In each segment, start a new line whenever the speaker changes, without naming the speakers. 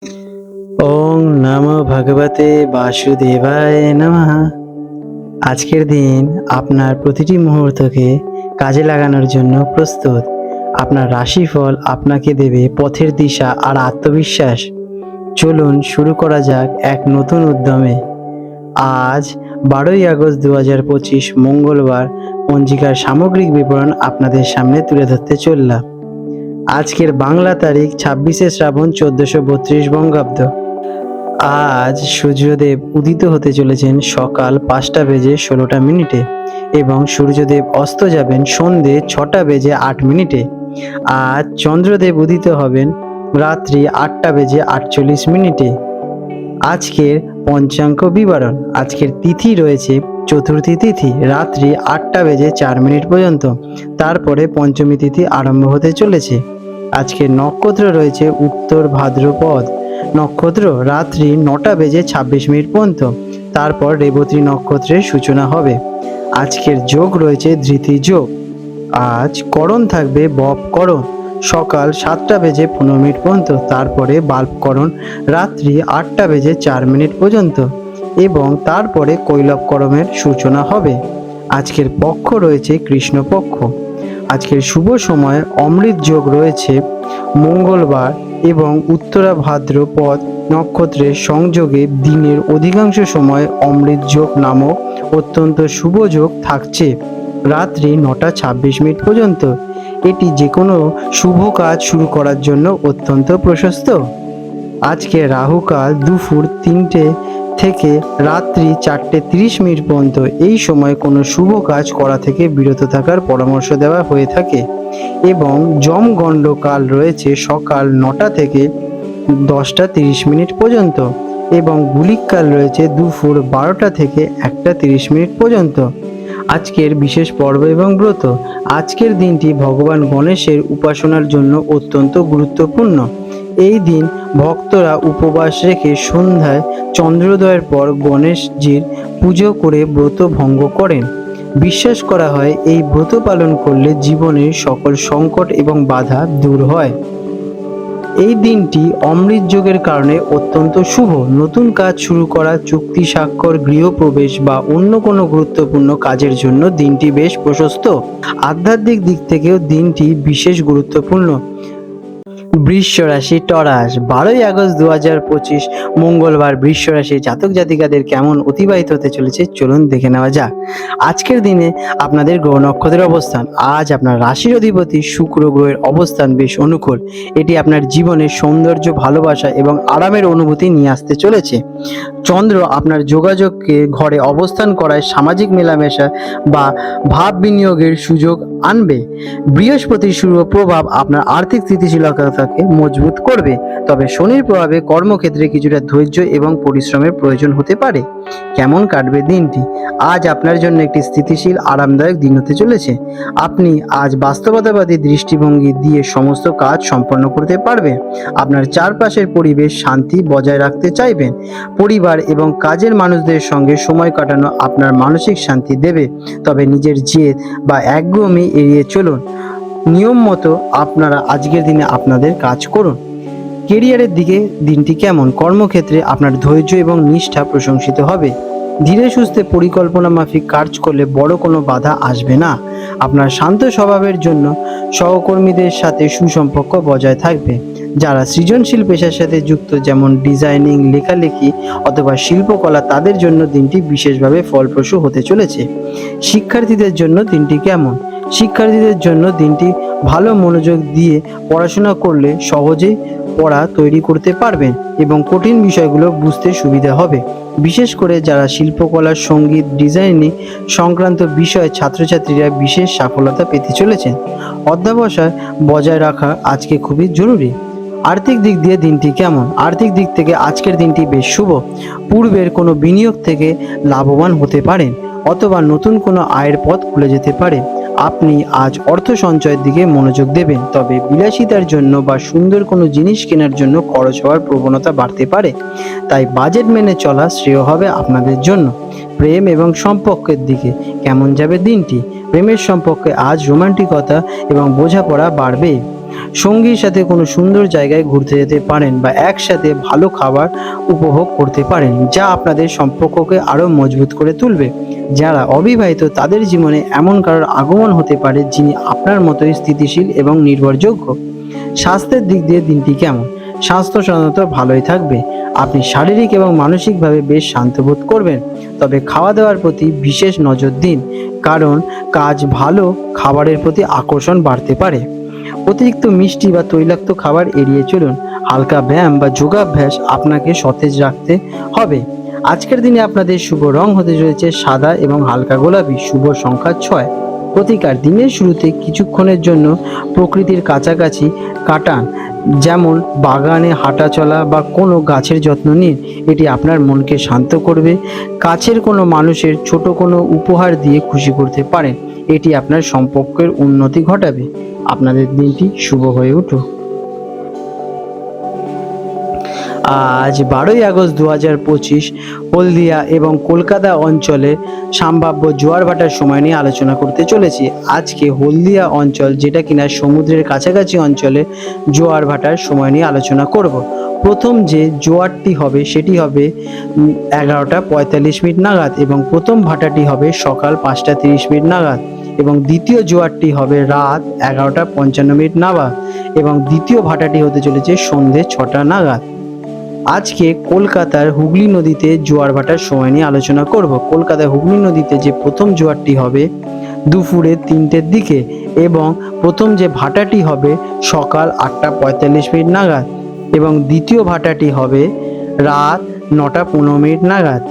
ওং নমো ভগবতে বাসুদেবায় নমঃ। আজকের দিন আপনার প্রতিটি মুহূর্তকে কাজে লাগানোর জন্য প্রস্তুত। আপনার রাশিফল আপনাকে দেবে পথের দিশা আর আত্মবিশ্বাস। চলুন শুরু করা যাক এক নতুন উদ্যমে। আজ 12ই আগস্ট 2025 মঙ্গলবার পঞ্জিকার সামগ্রিক বিবরণ আপনাদের সামনে তুলে ধরতে চললাম। আজকের বাংলা তারিখ 26শে শ্রাবণ 1432 বঙ্গাব্দ। আজ সূর্যদেব উদিত হতে চলেছেন সকাল 5টা বেজে 16টা মিনিটে এবং সূর্যদেব অস্ত যাবেন সন্ধে 6টা বেজে 8 মিনিটে। আজ চন্দ্রদেব উদিত হবেন রাত্রি 8টা বেজে 48 মিনিটে। আজকের পঞ্চাঙ্গ বিবরণ। আজকের তিথি রয়েছে চতুর্থী তিথি রাত্রি 8টা বেজে 4 মিনিট পর্যন্ত, তারপরে পঞ্চমী তিথি আরম্ভ হতে চলেছে। আজকের নক্ষত্র রয়েছে উত্তর ভাদ্রপদ নক্ষত্র রাত্রি 9টা বেজে 26 মিনিট পর্যন্ত, তারপর রেবতী নক্ষত্রের সূচনা হবে। আজকের যোগ রয়েছে ধৃতি যোগ। আজ করণ থাকবে বপকরণ সকাল 7টা বেজে 15 মিনিট পর্যন্ত, তারপরে বাল্বকরণ রাত্রি 8টা বেজে 4 মিনিট পর্যন্ত এবং তারপরে কৈলবকরণের সূচনা হবে। আজকের পক্ষ রয়েছে কৃষ্ণপক্ষ। আজকের শুভ সময় অমৃত যোগ রয়েছে মঙ্গলবার এবং উত্তরা ভাদ্রপদ নক্ষত্রের সংযোগে দিনের অধিকাংশ সময় অমৃত যোগ নামক অত্যন্ত শুভ যোগ থাকছে রাত্রি 9টা 26 মিনিট পর্যন্ত। এটি যে কোনো শুভ কাজ শুরু করার জন্য অত্যন্ত প্রশস্ত। আজকে রাহুকাল দুপুর 3টে থেকে রাত্রি 4টে 30 মিনিট পর্যন্ত। এই সময় কোনো শুভ কাজ করা থেকে বিরত থাকার পরামর্শ দেওয়া হয়ে থাকে এবং যমগণ্ডকাল রয়েছে সকাল 9টা থেকে 10টা 30 মিনিট পর্যন্ত এবং গুলিককাল রয়েছে দুপুর 12টা থেকে 1টা 30 মিনিট পর্যন্ত। আজকের বিশেষ পর্ব এবং ব্রত। আজকের দিনটি ভগবান গণেশের উপাসনার জন্য অত্যন্ত গুরুত্বপূর্ণ। এই দিন ভক্তরা উপবাস রেখে সন্ধ্যায় চন্দ্রোদয়ের পর গণেশজির পুজো করে ব্রত ভঙ্গ করেন। বিশ্বাস করা হয় এই ব্রত পালন করলে জীবনের সকল সংকট এবং বাধা দূর হয়। এই দিনটি অমৃত যোগের কারণে অত্যন্ত শুভ। নতুন কাজ শুরু করা, চুক্তি স্বাক্ষর, গৃহপ্রবেশ বা অন্য কোনো গুরুত্বপূর্ণ কাজের জন্য দিনটি বেশ প্রশস্ত। আধ্যাত্মিক দিক থেকেও দিনটি বিশেষ গুরুত্বপূর্ণ। বৃষ রাশি টরাস 12ই আগস্ট 2025 মঙ্গলবার বৃষ রাশি জাতক জাতিকাদের কেমন অতিবাহিত হতে চলেছে চলুন দেখে নেওয়া যাক। আজকের দিনে আপনাদের গ্রহ নক্ষত্রের অবস্থান। আজ আপনার রাশির অধিপতি শুক্র গ্রহের অবস্থান বেশ অনুকূল। এটি আপনার জীবনে সৌন্দর্য, ভালোবাসা এবং আরামের অনুভূতি নিয়ে আসতে চলেছে। চন্দ্র আপনার যোগাযোগকে ঘরে অবস্থান করায় সামাজিক মেলামেশা বা ভাব বিনিয়োগের সুযোগ আনবে। বৃহস্পতির শুভ প্রভাব আপনার আর্থিক স্থিতিশীলতাকে মজবুত করবে, তবে শনির প্রভাবে কর্মক্ষেত্রে কিছুটা ধৈর্য এবং পরিশ্রমের প্রয়োজন হতে পারে। কেমন কাটবে দিনটি? আজ আপনার জন্য একটি স্থিতিশীল আরামদায়ক দিন হতে চলেছে। আপনি আজ বাস্তবতাবাদী দৃষ্টিভঙ্গি দিয়ে সমস্ত কাজ সম্পন্ন করতে পারবেন। আপনার চারপাশের পরিবেশ শান্তি বজায় রাখতে চাইবেন। পরিবার এবং কাজের মানুষদের সঙ্গে সময় কাটানো আপনার মানসিক শান্তি দেবে, তবে নিজের জেদ বা একগুঁয়েমি এড়িয়ে চলুন। নিয়ম মতো আপনারা আজকের দিনে আপনাদের কাজ করুন। কেরিয়ারের দিকে দিনটি কেমন? কর্মক্ষেত্রে আপনার ধৈর্য এবং নিষ্ঠা প্রশংসিত হবে। ধীরে সুস্থে পরিকল্পনা মাফিক কাজ করলে বড় কোনো বাধা আসবে না। আপনার শান্ত স্বভাবের জন্য সহকর্মীদের সাথে সুসম্পর্ক বজায় থাকবে। যারা সৃজনশীল পেশার সাথে যুক্ত, যেমন ডিজাইনিং, লেখালেখি অথবা শিল্পকলা, তাদের জন্য দিনটি বিশেষভাবে ফলপ্রসূ হতে চলেছে। শিক্ষার্থীদের জন্য দিনটি কেমন? শিক্ষার্থীদের জন্য দিনটি ভালো মনোযোগ দিয়ে পড়াশোনা করলে সহজেই পড়া তৈরি করতে পারবেন এবং কঠিন বিষয়গুলো বুঝতে সুবিধা হবে। বিশেষ করে যারা শিল্পকলা, সঙ্গীত, ডিজাইনিং সংক্রান্ত বিষয়ে ছাত্রছাত্রীরা বিশেষ সফলতা পেতে চলেছেন। অধ্যবসায় বজায় রাখা আজকে খুবই জরুরি। আর্থিক দিক দিয়ে দিনটি কেমন? আর্থিক দিক থেকে আজকের দিনটি বেশ শুভ। পূর্বের কোনো বিনিয়োগ থেকে লাভবান হতে পারেন অথবা নতুন কোনো আয়ের পথ খুলে যেতে পারে। আপনি আজ অর্থ সঞ্চয়ের দিকে মনোযোগ দেবেন, তবে বিলাসিতার জন্য বা সুন্দর কোনো জিনিস কেনার জন্য খরচ হওয়ার প্রবণতা বাড়তে পারে। তাই বাজেট মেনে চলা শ্রেয় হবে আপনাদের জন্য। প্রেম এবং সম্পর্কের দিকে কেমন যাবে দিনটি? প্রেমের সম্পর্কে আজ রোমান্টিকতা এবং বোঝাপড়া বাড়বে। সঙ্গীর সাথে কোনো সুন্দর জায়গায় ঘুরতে যেতে পারেন বা একসাথে ভালো খাবার উপভোগ করতে পারেন, যা আপনাদের সম্পর্ককে আরও মজবুত করে তুলবে। যারা অবিবাহিত তাদের জীবনে এমন কারোর আগমন হতে পারে যিনি আপনার মতোই স্থিতিশীল এবং নির্ভরযোগ্য। স্বাস্থ্যের দিক দিয়ে দিনটি কেমন? স্বাস্থ্য সাধারণত ভালোই থাকবে। আপনি শারীরিক এবং মানসিকভাবে বেশ শান্ত বোধ করবেন। তবে খাওয়া দাওয়ার প্রতি বিশেষ নজর দিন, কারণ কাজ ভালো খাবারের প্রতি আকর্ষণ বাড়তে পারে। অতিরিক্ত মিষ্টি বা তৈলাক্ত খাবার এড়িয়ে চলুন। হালকা ব্যায়াম বা যোগাভ্যাস আপনাকে সতেজ রাখতে হবে। আজকের দিনে আপনাদের শুভ রং হতে চলেছে সাদা এবং হালকা গোলাপি। শুভ সংখ্যা 6। প্রতিকার: দিনের শুরুতে কিছুক্ষণের জন্য প্রকৃতির কাছাকাছি কাটান, যেমন বাগানে হাঁটা চলা বা কোনো গাছের যত্ন নিন। এটি আপনার মনকে শান্ত করবে। কাছের কোনো মানুষের ছোট কোনো উপহার দিয়ে খুশি করতে পারেন। এটি আপনার সম্পর্কের উন্নতি ঘটাবে। আপনাদের দিনটি শুভ হয়ে উঠুক। আজ 12ই আগস্ট 2025 হলদিয়া এবং কলকাতা অঞ্চলে সম্ভাব্য জোয়ার ভাটার সময় নিয়ে আলোচনা করতে চলেছি। আজকে হলদিয়া অঞ্চল, যেটা কিনা সমুদ্রের কাছাকাছি অঞ্চলে, জোয়ার ভাটার সময় নিয়ে আলোচনা করব। প্রথম যে জোয়ারটি হবে সেটি হবে 11:45 নাগাদ এবং প্রথম ভাটাটি হবে সকাল 5:30 নাগাদ এবং দ্বিতীয় জোয়ারটি হবে রাত 11:55 নাগাদ এবং দ্বিতীয় ভাটাটি হতে চলেছে সন্ধে 6টা নাগাদ। আজকে কলকাতার হুগলি নদীতে জোয়ার ভাটার সময় নিয়ে আলোচনা করব। কলকাতার হুগলি নদীতে যে প্রথম জোয়ারটি হবে দুপুরে 3টের দিকে এবং প্রথম যে ভাটাটি হবে সকাল 8:45 নাগাদ এবং দ্বিতীয় ভাটাটি হবে রাত 9:15 নাগাদ।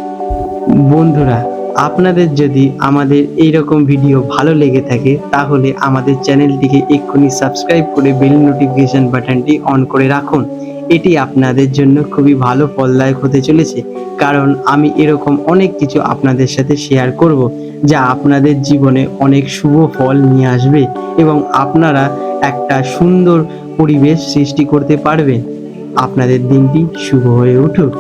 বন্ধুরা, আপনাদের যদি আমাদের এইরকম ভিডিও ভালো লেগে থাকে তাহলে আমাদের চ্যানেলটিকে এক্ষুনি সাবস্ক্রাইব করে বেল নোটিফিকেশন বাটনটি অন করে রাখুন। এটি আপনাদের জন্য খুবই ভালো ফলদায়ক হতে চলেছে, কারণ আমি এরকম অনেক কিছু আপনাদের সাথে শেয়ার করব যা আপনাদের জীবনে অনেক শুভ ফল নিয়ে আসবে এবং আপনারা একটা সুন্দর পরিবেশ সৃষ্টি করতে পারবেন। আপনাদের দিনটি শুভ হয়ে উঠুক।